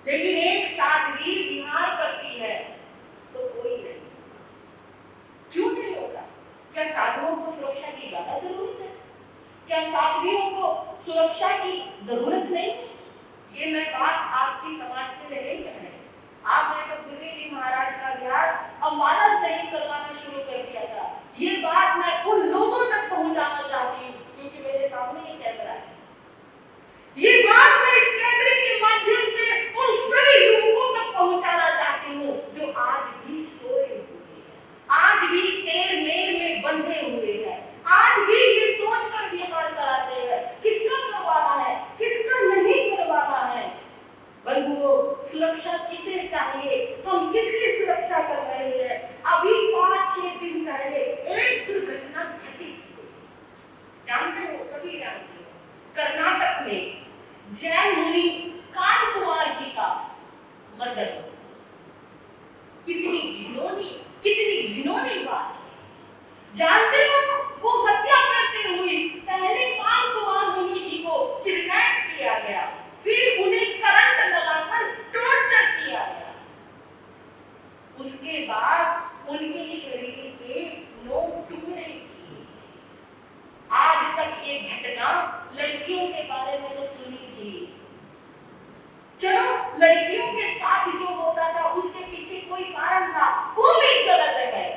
लेकिन एक साध्वी विहार करती है तो कोई नहीं। क्यों नहीं होता? क्या साधुओं को सुरक्षा की ज्यादा जरूरत है? क्या साध्वियों को सुरक्षा की जरूरत नहीं? ये मैं बात आपकी समाज के लिए नहीं कह रही। आपने तो गुरुदेव जी महाराज का विहार अम्बाला से ही करवाना शुरू कर दिया था। ये बात मैं उन लोगों तक पहुंचाना चाहती हूँ, क्योंकि मेरे सामने ये कैमरा है। ये बात मैं इस कैमरे के माध्यम से उन सभी युवकों तक पहुंचाना चाहती हूँ जो आज भी सोए हुए हैं, आज भी तेर मेर में बंधे हुए हैं, आज भी ये सोचकर विहार कराते हैं किसका करवाना है, किसका नहीं करवाना है। बंधुओं, सुरक्षा किसे चाहिए? हम किसकी सुरक्षा कर रहे हैं? अभी 5-6 दिन पहले एक दुर्घटना घटित हुई, जानते हो, सभी जानते हो। कर्नाटक में जैन मुनि कान कुमार जी का मर्डर हुआ। कितनी घिनौनी बात है। जानते हो वो हत्या कैसे हुई? पहले कान कुमार मुनि जी को किडनैप किया गया, फिर उन्हें करंट लगाकर टॉर्चर किया गया, उसके बाद उनके शरीर के 9 टुकड़े किए। आज तक ये घटना लड़कियों के बारे में तो सुनी थी, चलो लड़कियों के साथ जो होता था उसके पीछे कोई कारण था, वो भी गलत है,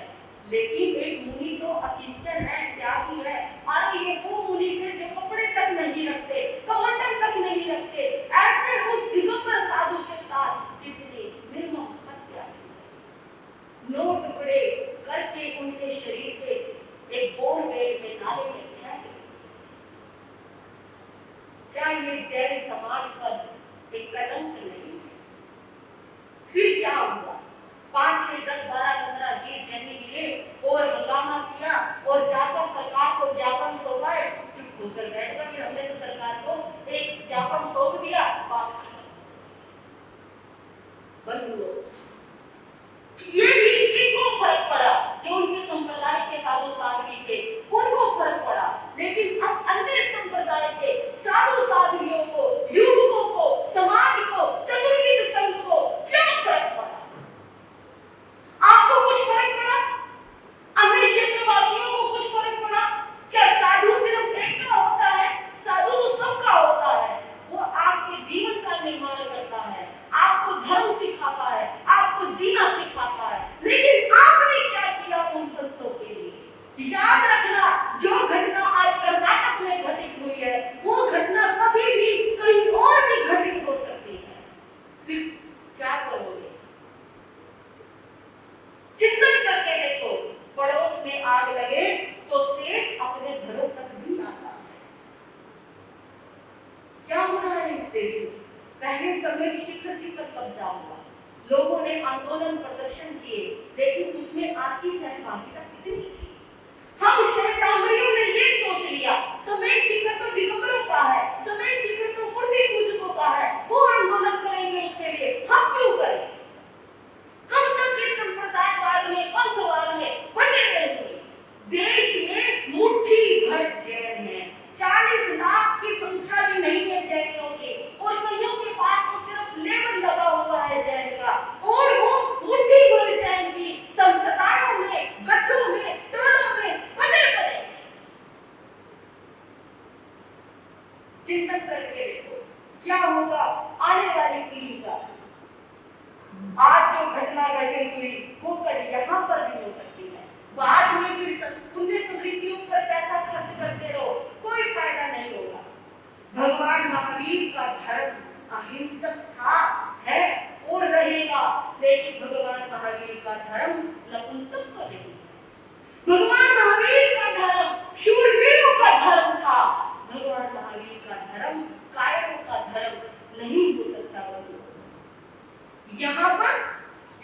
लेकिन एक मुनि तो अकिंचन है, त्यागी है। और ये वो मुनि थे जो कपड़े तक नहीं रखते, कमंडल तक नहीं रखते। ऐसे उस दिगंबर साधु के साथ कितने निर्मम हत्या, 9 टुकड़े करके उनके शरीर के एक बोरवेल में नाले में फेंक दिया। क्या ये जैन समाज पर एक कलंक नहीं? फिर क्या हुआ? 5, 6, 10, 12, 15 दिन जैनी मिले और हंगामा किया और जाकर सरकार को ज्ञापन सौंपाए। चुप होकर बैठ गए कि हमने तो सरकार को एक ज्ञापन सौंप दिया, बात खत्म। बंधुओं, ये भी किनको फर्क पड़ा? जो उनके संप्रदाय के साधु साध्वी थे उनको फर्क पड़ा, लेकिन अब अन्य संप्रदाय के साधु साध्वियों को, युवकों को, समाज को, चतुर्विद संघ को क्या फर्क पड़ा? आपको कुछ फर्क पड़ा? अन्य क्षेत्रवासियों को कुछ फर्क पड़ा? क्या साधु सिर्फ एक का होता है? साधु तो सबका होता है। वो आपके जीवन का निर्माण करता है, आपको धर्म सिखाता है, आपको जीना सिखाता है। लेकिन आपने क्या किया उन संतों के लिए? याद रखना, जो घटना आज कर्नाटक में घटित हुई है वो घटना कभी भी कहीं और भी घटित हो सकती है। फिर क्या करोगे? चिंतन करके देखो। पड़ोस में आग लगे तो सेठ अपने घरों तक भी आता है। क्या हो रहा है इस देश में? पहले समय शिखर जी पर कब्जा हुआ, लोगों ने आंदोलन प्रदर्शन किए, लेकिन उसमें आपकी सहभागिता कितनी थी? हम श्वेतांबरियों ने ये सोच लिया समय शिखर तो दिगंबरों का है, समय शिखर तो मूर्ति पूजकों का है, वो आंदोलन करेंगे उसके लिए, हम क्यों करें? कब तक इस संप्रदायवाद में, पंथवाद में बने रहेंगे? देश में मुट्ठी भर जैन है, 40 लाख की संख्या भी नहीं है जैनियों की, और कईयों के पास तो सिर्फ लेबल लगा हुआ है जैन का, और वो मुट्ठी भर जैन की संप्रदायों में, गच्छों में, टोलों में बड़े बड़े। चिंतन करके देखो क्या होगा आने वाली पीढ़ी का। आज जो घटना घटित हुई वो कल यहाँ पर भी हो सकती है। बाद में फिर पुण्य स्मृतियों पर पैसा खर्च करते रहो, कोई फायदा नहीं होगा। भगवान महावीर का धर्म अहिंसक था, है और रहेगा, लेकिन भगवान महावीर का धर्म नपुंसक का नहीं है। भगवान महावीर का धर्म शूरवीरों का धर्म था, भगवान महावीर का धर्म कायरों का धर्म नहीं यहाँ पर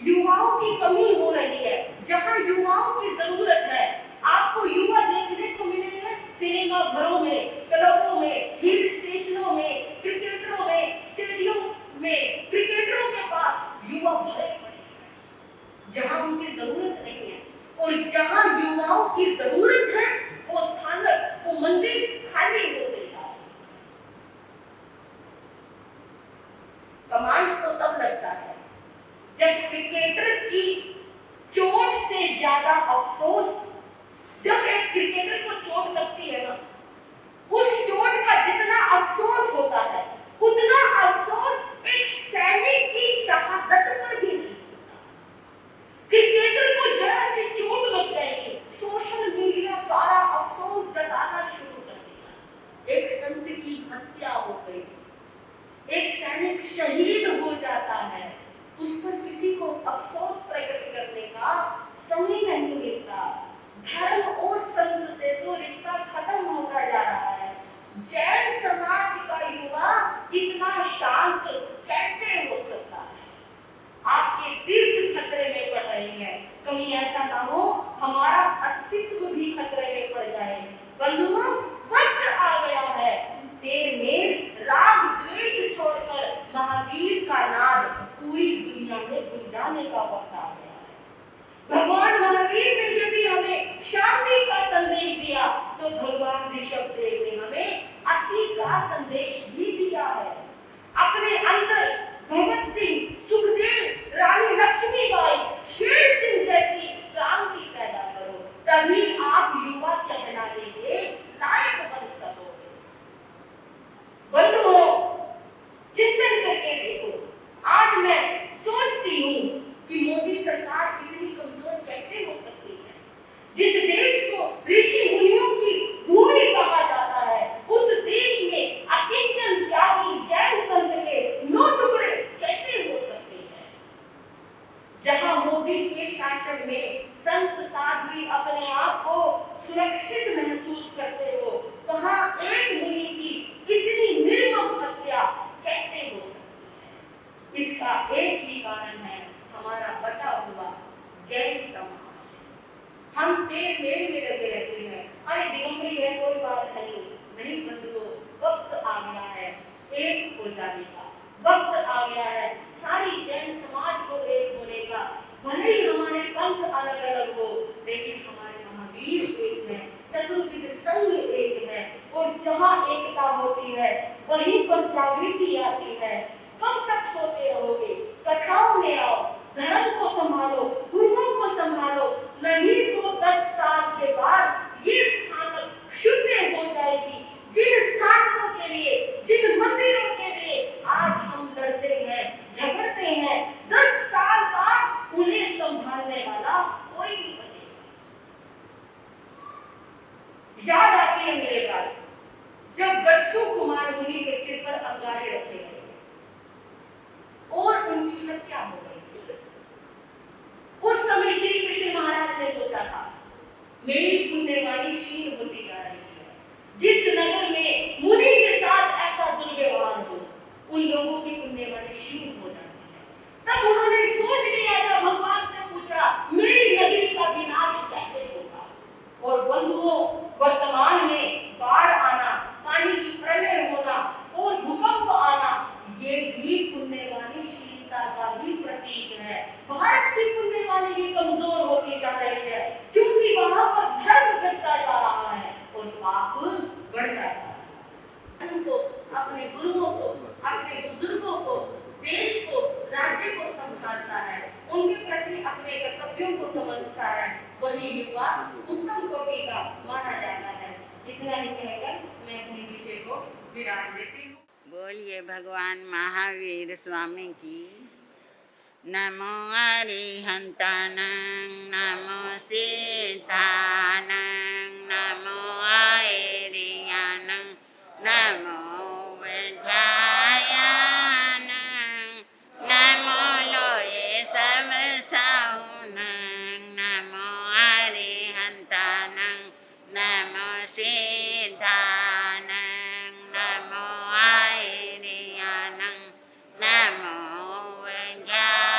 युवाओं की कमी हो रही है। जहाँ युवाओं की जरूरत है, आपको युवा देखने को मिलेंगे सिनेमा घरों में, क्लबों में, हिल स्टेशनों में, क्रिकेटरों में, स्टेडियम में। क्रिकेटरों के पास युवा भरे पड़े हैं जहाँ उनकी जरूरत नहीं है, और जहाँ युवाओं की जरूरत है वो स्थानक, वो मंदिर खाली हो गया है। कमाल तो तब लगता है जब क्रिकेटर की चोट से ज्यादा अफसोस, जब एक क्रिकेटर को चोट लगती है ना, उस चोट का जितना अफसोस होता है उतना अफसोस एक सैनिक की शहादत पर भी नहीं होता। क्रिकेटर को जरा सी चोट लग जाएगी, सोशल मीडिया सारा अफसोस जताना शुरू कर देगा। एक संत की हत्या हो गई, एक सैनिक शहीद हो जाता है, उस पर किसी को अफसोस प्रकट करने का समय नहीं मिलता। धर्म और संत से तो रिश्ता खत्म होता जा रहा है। जैन समाज का युवा इतना शांत कैसे हो सकता है? आपके तीर्थ खतरे में पड़ रहे हैं, कहीं ऐसा ना हो हमारा अस्तित्व भी खतरे में पड़ जाए। बंधुओं, वक्त आ गया है तेर में राग द्वेष छोड़कर महावीर का नाद पूरी दुनिया में गुंजाने का वक्त आ गया है। भगवान महावीर ने यदि हमें शांति का संदेश दिया तो भगवान ऋषभ देव ने हमें असी का संदेश भी दिया है। अपने अंदर भगत सिंह, सुखदेव, रानी लक्ष्मीबाई, शेर सिंह जैसी क्रांति पैदा करो, तभी आप युवा कहलाने के लायक बन सकोगे। बंधुओं, चिंतन करके देखो, आज मैं सोचती हूँ कि मोदी सरकार इतनी कमजोर कैसे हो सकती है? जिस देश को ऋषि मुनियों की भूमि कहा जाता है, उस देश में अकिंचन त्यागी जैन संत के 9 टुकड़े कैसे हो सकते हैं? जहां मोदी के शासन में संत साध्वी अपने आप को सुरक्षित महसूस करते हो, वहां एक मुनि की इतनी निर्मम हत्या कैसे हो सकती है? इसका एक ही कारण है हमारा बटा हुआ जैन समाज। हम तेल मेल में लगे रहते हैं, अरे दिगंबरी है कोई बात नहीं। नहीं बंधुओं, वक्त आ गया है एक हो जाने का, वक्त आ गया है सारी जैन समाज को एक होने का। भले ही हमारे पंथ अलग अलग हो, लेकिन हमारे महावीर एक है, चतुर्विध संघ एक है, और जहाँ एकता होती है वहीं पर जागृति आती है। कब तक सोते रहोगे? कथाओं में आओ, धर्म को संभालो, गुरुओं को संभालो, नहीं तो 10 साल के बाद ये स्थानक शुद्ध हो जाएगी। जिन स्थानकों के लिए, जिन मंदिरों के लिए आज हम लड़ते हैं, झगड़ते हैं, 10 साल बाद उन्हें संभालने वाला कोई नहीं बचेगा। याद आती है मेरे बात, जब वत्सु कुमार मुनि के सिर पर अंगारे रखे गए और उनकी हत्या हो गई। उस समय श्री कृष्ण महाराज ने सोचा था, मेरी पुण्यवाणी क्षीण होती जा रही है। जिस नगर में मुनि के साथ ऐसा दुर्व्यवहार हो, उन लोगों की पुण्यवाणी क्षीण हो जाती है। तब उन्होंने सोच लिया था, भगवान से पूछा, मेरी नगरी का विनाश कैसे होगा? और बंधुओं, वर्तमान में बाढ़ आना, पानी की प्रलय होना और भूकंप आना, ये भी पुण्यवाणी शीलता का भी प्रतीक है। भारत की पुण्यवाणी भी कमजोर होती जा रही है, क्योंकि वहां पर धर्म घटता जा रहा है और पाप बढ़ता जा रहा है। उनको, अपने गुरुओं को, अपने बुजुर्गों को, देश को, राज्य को संभालता है, उनके प्रति अपने कर्तव्यों को समझता है, वही युवा उत्तम कोटि का माना जाता है। इतना ही कहकर मैं अपने विषय को विराम देती हूँ। बोलिए भगवान महावीर स्वामी की। नमो अरिहंतानं, नमो सिद्धानं, नमो आयर्यानं, नमो विद्यायानं, नमो लोये सब साहुनं, नमो अरिहंतानं, नमो सिद्धानं, नमो आयर्यानं, नमो विद्यायानं।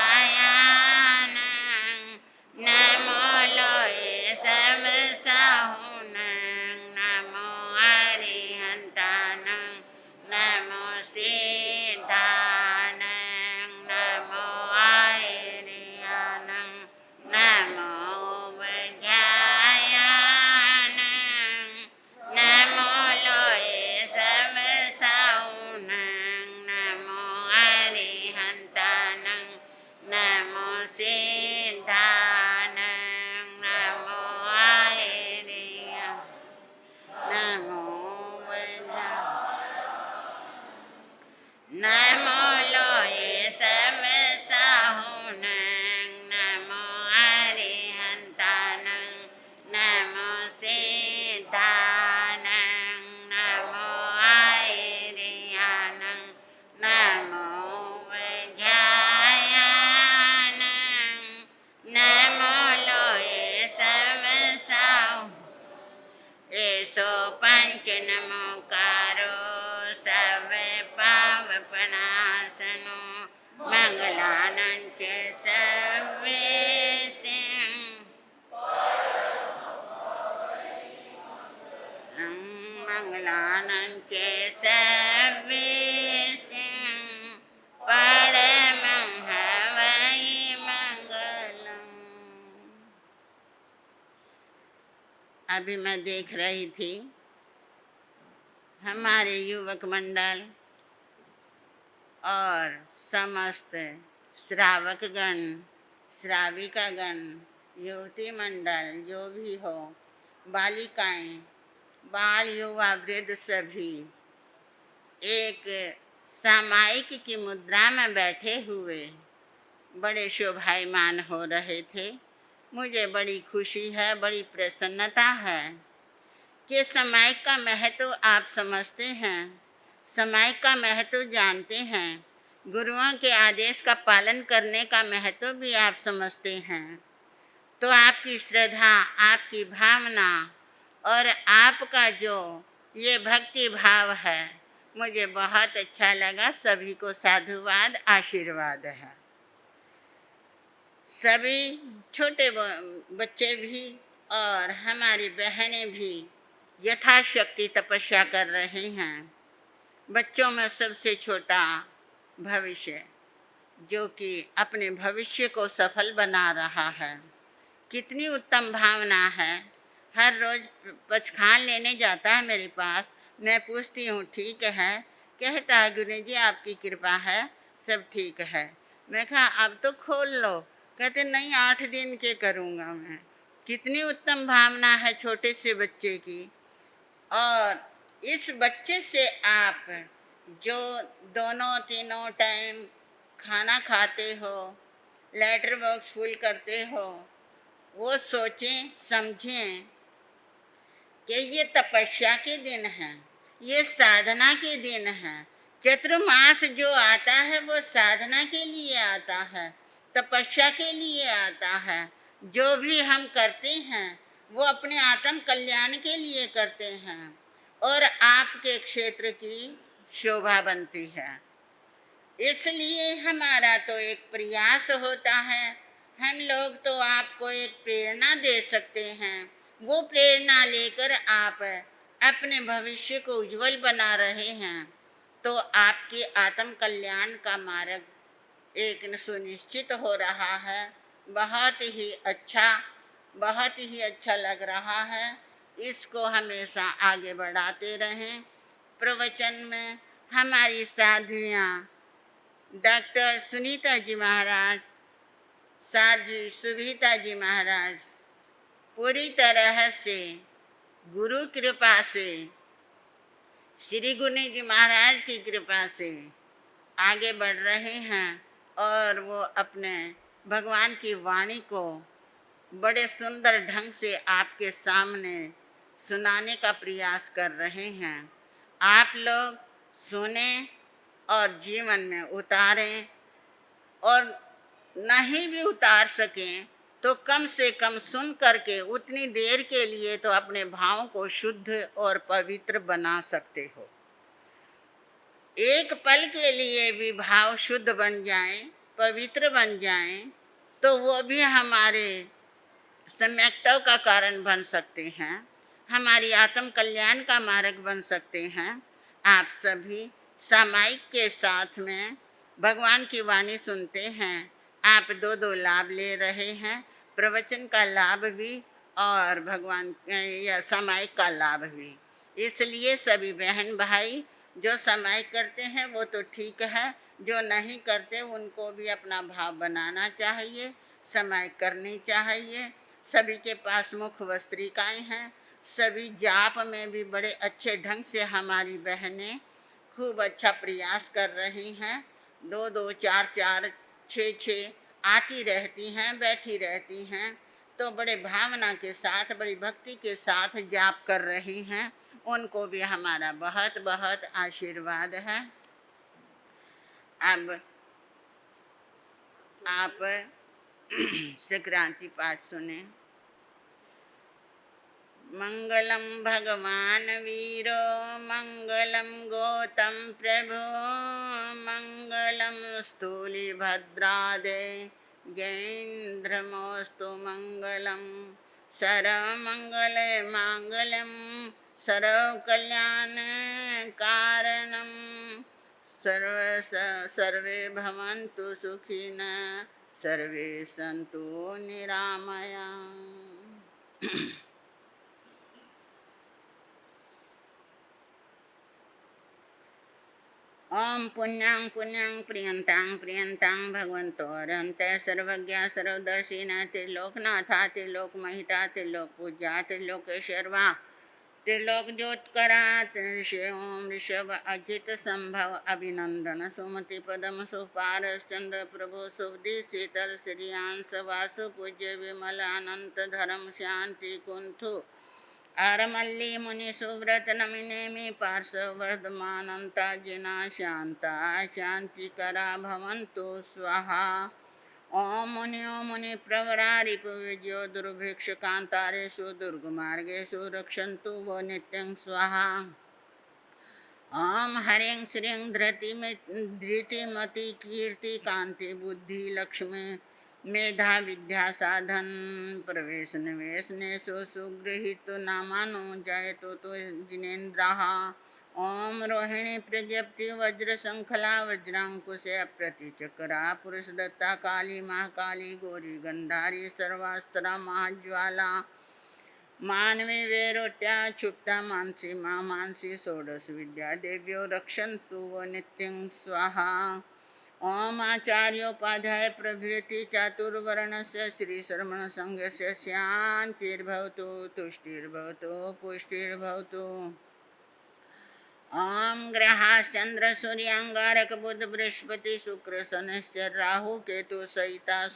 पंच नमोकारो सब पाप प्रणाशनो मंगलानंच सर्वेशं मंगलानंच सर्वेशं परमं हवै मंगलम्। अभी मैं देख रही थी हमारे युवक मंडल और समस्त श्रावकगण, श्राविकागण, युवती मंडल जो भी हो, बालिकाएं, बाल, युवा, वृद्ध सभी एक सामायिक की मुद्रा में बैठे हुए बड़े शोभायमान हो रहे थे। मुझे बड़ी खुशी है, बड़ी प्रसन्नता है कि समय का महत्व आप समझते हैं, समय का महत्व जानते हैं, गुरुओं के आदेश का पालन करने का महत्व भी आप समझते हैं। तो आपकी श्रद्धा, आपकी भावना और आपका जो ये भक्ति भाव है, मुझे बहुत अच्छा लगा। सभी को साधुवाद, आशीर्वाद है। सभी छोटे बच्चे भी और हमारी बहनें भी यथाशक्ति तपस्या कर रहे हैं। बच्चों में सबसे छोटा भविष्य, जो कि अपने भविष्य को सफल बना रहा है। कितनी उत्तम भावना है। हर रोज पचखान लेने जाता है मेरे पास, मैं पूछती हूँ ठीक है, कहता है गुरुजी आपकी कृपा है, सब ठीक है। मैं कहा अब तो खोल लो, कहते नहीं 8 दिन के करूँगा मैं। कितनी उत्तम भावना है छोटे से बच्चे की। और इस बच्चे से आप जो दोनों तीनों टाइम खाना खाते हो, लेटर बॉक्स फुल करते हो, वो सोचें समझें कि ये तपस्या के दिन हैं, ये साधना के दिन हैं। चतुर्मास जो आता है वो साधना के लिए आता है, तपस्या के लिए आता है। जो भी हम करते हैं वो अपने आत्म कल्याण के लिए करते हैं और आपके क्षेत्र की शोभा बनती है। इसलिए हमारा तो एक प्रयास होता है, हम लोग तो आपको एक प्रेरणा दे सकते हैं। वो प्रेरणा लेकर आप अपने भविष्य को उज्जवल बना रहे हैं, तो आपके आत्म कल्याण का मार्ग एक सुनिश्चित हो रहा है। बहुत ही अच्छा, बहुत ही अच्छा लग रहा है। इसको हमेशा आगे बढ़ाते रहें। प्रवचन में हमारी साधियाँ डॉक्टर सुनीता जी महाराज, साध्वी सुभीता जी महाराज पूरी तरह से गुरु कृपा से, श्री गुनी जी महाराज की कृपा से आगे बढ़ रहे हैं और वो अपने भगवान की वाणी को बड़े सुंदर ढंग से आपके सामने सुनाने का प्रयास कर रहे हैं। आप लोग सुने और जीवन में उतारें, और नहीं भी उतार सकें तो कम से कम सुन करके उतनी देर के लिए तो अपने भावों को शुद्ध और पवित्र बना सकते हो। एक पल के लिए भी भाव शुद्ध बन जाएं, पवित्र बन जाएं, तो वो भी हमारे सम्यक्तव का कारण बन सकते हैं, हमारी आत्म कल्याण का मार्ग बन सकते हैं। आप सभी सामायिक के साथ में भगवान की वाणी सुनते हैं। आप दो दो लाभ ले रहे हैं, प्रवचन का लाभ भी और भगवान या सामायिक का लाभ भी। इसलिए सभी बहन भाई जो सामायिक करते हैं वो तो ठीक है, जो नहीं करते उनको भी अपना भाव बनाना चाहिए, सामायिक करनी चाहिए। सभी के पास मुख वस्त्रिकाएँ हैं, सभी जाप में भी बड़े अच्छे ढंग से हमारी बहनें खूब अच्छा प्रयास कर रही हैं। 2-2, 4-4, 6-6 आती रहती हैं, बैठी रहती हैं, तो बड़े भावना के साथ, बड़ी भक्ति के साथ जाप कर रही हैं। उनको भी हमारा बहुत बहुत आशीर्वाद है। अब आप संक्रांति पाठ सुने। मंगलम भगवान वीरो मंगलम गौतम प्रभु मंगलम स्थूलिभद्रादे जैन्द्रमोस्तु मंगलम सर्वमंगले मांगल्यम सर्वकल्याण कारणम सर्वे भवन्तु सुखिनः सर्वे सन्तु निरामया। ओम पुण्यां पुण्यां प्रियंतां प्रियंतां भगवन्तो अरहन्ते सर्वज्ञा सर्वदर्शी न त्रिलोकनाथा त्रिलोक महिता त्रिलोक पूज्या त्रिलोकेश्वरवा त्रिलोक ज्योतकरा ओम ऋषभ अजित संभव अभिनंदन सुमति पदम सुपारस चंद्र प्रभु सुखदी शीतल श्रियांश वासु पूज्य विमल अनंत धर्म शांति कुंथु आरमल्ली मुनि सुव्रत नमिनेमि पार्श्व वर्धमानंता जिना शांता शांतिकरा भवन्तु स्वाहा। ओम मुनि प्रवरा रिपुविजयो दुर्भिक्ष कांतारेषु दुर्गमार्गेषु रक्षन्तु वो नित्यं स्वाहा। ओम हरिं श्रीं धृतिमति कीर्ति कांति बुद्धि लक्ष्मी मेधा विद्या साधन प्रवेश निवेश नेषु सुगृहीत नामानो जयतु तो जिनेन्द्राः। ओम रोहिणी प्रज्ञप्ति वज्र शंखला वज्रांकुशे अप्रतिचक्रा पुरुष दत्ता काली महाकाली गौरी गंधारी सर्वास्त्रा महाज्वाला मानवी वेरोट्या क्षुप्ता मानसी माँ मानसी षोडश विद्या देव्यो रक्षन्तु वो नित्यं स्वाहा। ओम आचार्योपाध्याय प्रभृति चातुर्वर्णस्य श्री श्रमण संघस्य शांतिर्भवतु तुष्टिर्भवतु पुष्टिर्भवतु। ओम ग्रहाश्चंद्र सूर्यांगारक बुध बृहस्पति शुक्र शनिश्चर राहु केतु सहिता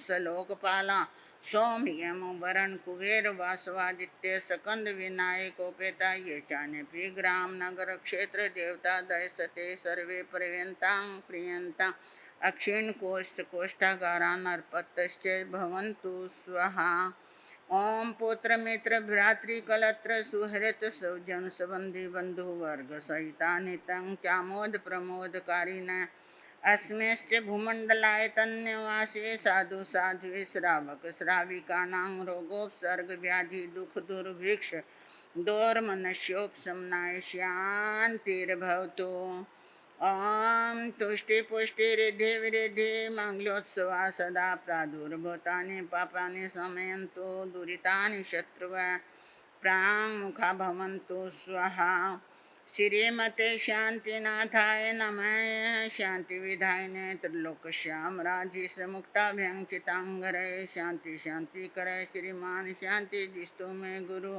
सलोकपाला सोम यम वरण कुबेर वासवादित्य सकंद विनायकोपेता ये चान्य ग्राम नगर क्षेत्र देवता दयसते सर्वे प्रियंता अक्षीण कोष्ठ कोष्ठागारा नरपतश्च भवन्तु स्वाहा। ओम पुत्र मित्र भ्रातृ कलत्र सुहृत सौजन संबंधी बंधु वर्ग सहिता नितं चामोद प्रमोदकारिण अस्मेश्च भूमंडलायतन्यवासी साधु साध्वी श्रावक श्राविकानां रोगोपसर्ग व्याधि दुख दुर्भिक्ष दोर्मनस्योपशमनाय शांतिर्भवतु। ओम तुष्टि पुष्टि रिद्धि विरिद्धि मंगलोत्सवा सदा प्रादुर्भूतानि पापानि शमयन्तु दुरितानि शत्रुवः प्राङ्मुखा भवन्तु स्वाहा। श्रीमते शांतिनाथाय नमः शांति विधायिने त्रिलोकश्याम राजीश मुक्ताभ्यं चितांगरे शांति शांति करे श्रीमान शांति दिस्तु मे गुरु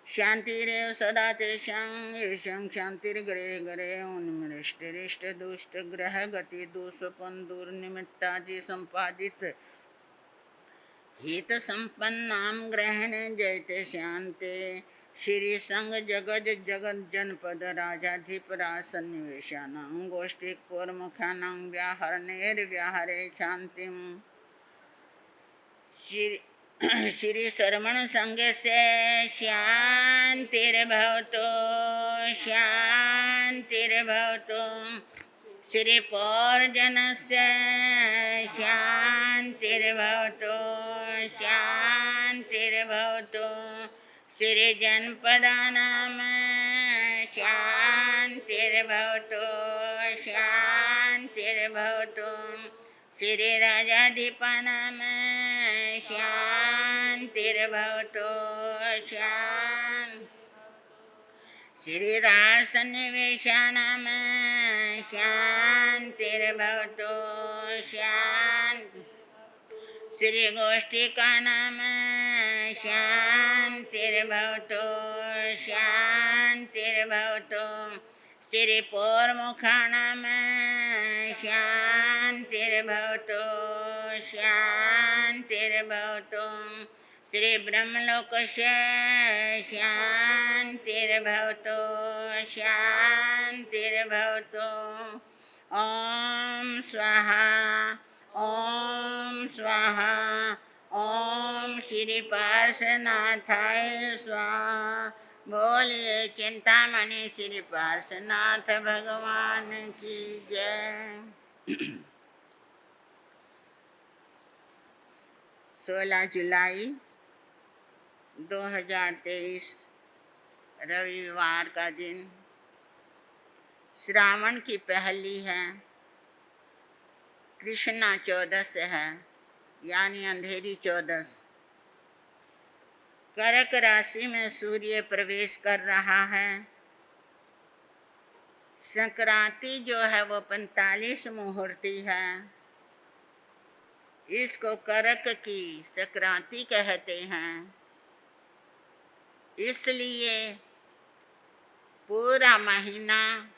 शांतिरेव सदा तेषां येषां शांतिर्गरे गरे उन्मृष्टिरिष्ट दुष्ट ग्रह गति दोषोपन दुर्निमित्तादि संपादित हित संपन्नाम ग्रहणे जयते शांते श्री संग जगद जगत जनपद राजाधिप रासन्निवेशानां गोष्ठी कोर्मुखानां व्याहरणेर्व्याहरे शांतिं श्री श्रमण संघस्य शांतिर्भवतु शांतिर्भवतु श्री पौर्जनस्य शांतिर्भवतु शांतिर्भवतु श्री जनपदानां शांतिर्भवतु शांतिर्भवतु श्री राजाधिपानां शांतिर्भवतु श्री रासन्निवेशानां शांतिर्भवतु श्री गोष्ठिकानां शांतिर्भवतु शांतिर्भवतु श्री पौर्मुखानां शांतिर्भवतु शांतिर्भवतु श्री ब्रह्मलोकस्य शांतिर्भवतु शांतिर्भवतु। ओम स्वाहा ओम स्वाहा ओम श्री पार्श्वनाथाय स्वाहा। बोलिए चिंतामणि श्री पार्श्वनाथ भगवान की जय। 16 जुलाई 2023 रविवार का दिन, श्रावण की पहली है, कृष्णा चौदस है, यानी अंधेरी चौदस। कर्क राशि में सूर्य प्रवेश कर रहा है। संक्रांति जो है वो 45 मुहूर्ती है। इसको कर्क की संक्रांति कहते हैं। इसलिए पूरा महीना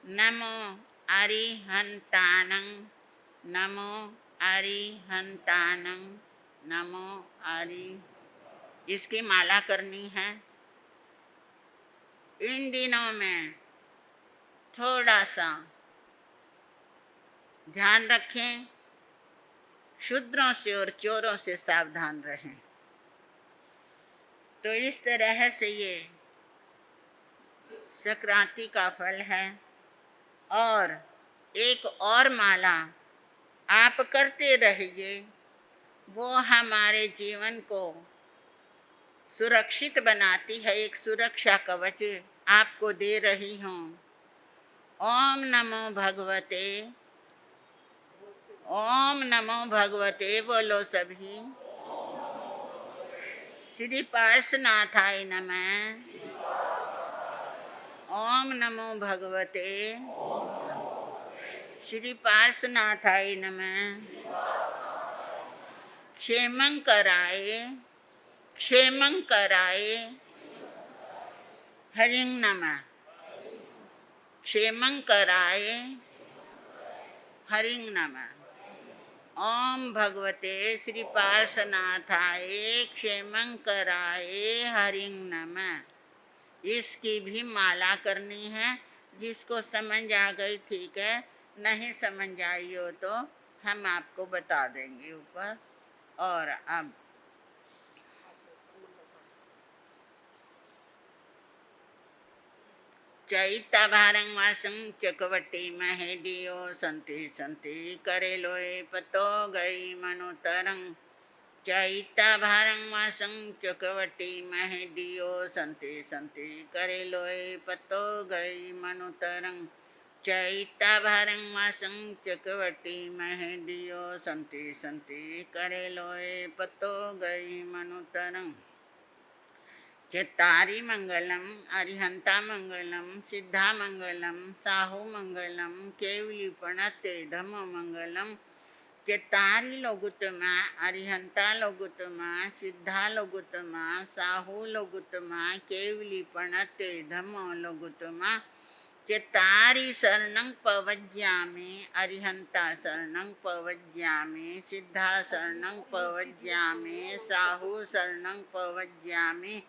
नमो अरिहंतानं, नमो अरिहंतानं, नमो अरि, इसकी माला करनी है। इन दिनों में थोड़ा सा ध्यान रखें, शूद्रों से और चोरों से सावधान रहें। तो इस तरह से ये संक्रांति का फल है। और एक और माला आप करते रहिए, वो हमारे जीवन को सुरक्षित बनाती है। एक सुरक्षा कवच आपको दे रही हूँ। ओम नमो भगवते, ओम नमो भगवते बोलो सभी। श्री पार्श्वनाथाय नमः। ओम नमो भगवते श्री पार्श्वनाथाय नमः। क्षेमं कराए, क्षेमं कराए, हरिं नमः। क्षेमं कराए, हरिं नमः। ओम भगवते श्री पार्श्वनाथाय क्षेमं कराए, हरिं नमः। इसकी भी माला करनी है। जिसको समझ आ गई ठीक है, नहीं समझ आई हो तो हम आपको बता देंगे ऊपर। और अब चैता भारं वासं चकवटी महेडियो संति संति करेलोए पतो गई मनोतरं। चैता भारं वासं चकवटी महेडियो संति संति करेलोए पतो गई मनोतरं। चैता भारं वासं चकवटी महेडियो संति संति करेलोए पतो गई मनोतरं। चत्तारी मंगलम, अरिहंता मंगलम, सिद्धा मंगलम, साहू मंगलम, केवली प्रणते धम्म मंगलम। चत्तारी लोगुतमा, अरिहंता लोगुतमा, सिद्धा लोगुतमा, साहू लोगुतमा, केवली प्रणते धम्म लोगुतमा। चत्तारी शरणं पवज्यामि, अरिहंता शरणं पवज्यामि, सिद्धा शरणं पवज्यामि, साहू शरणं पवज्यामि,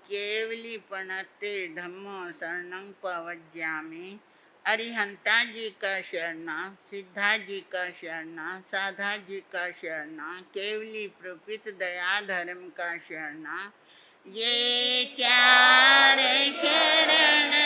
केवली प्रणते धम्मो शरणं पवज्यामि। अरिहंता जी का शरणा, सिद्धा जी का शरणा, साधा जी का शरणा, केवली प्रकृत दया धर्म का शरणा। ये चार शरण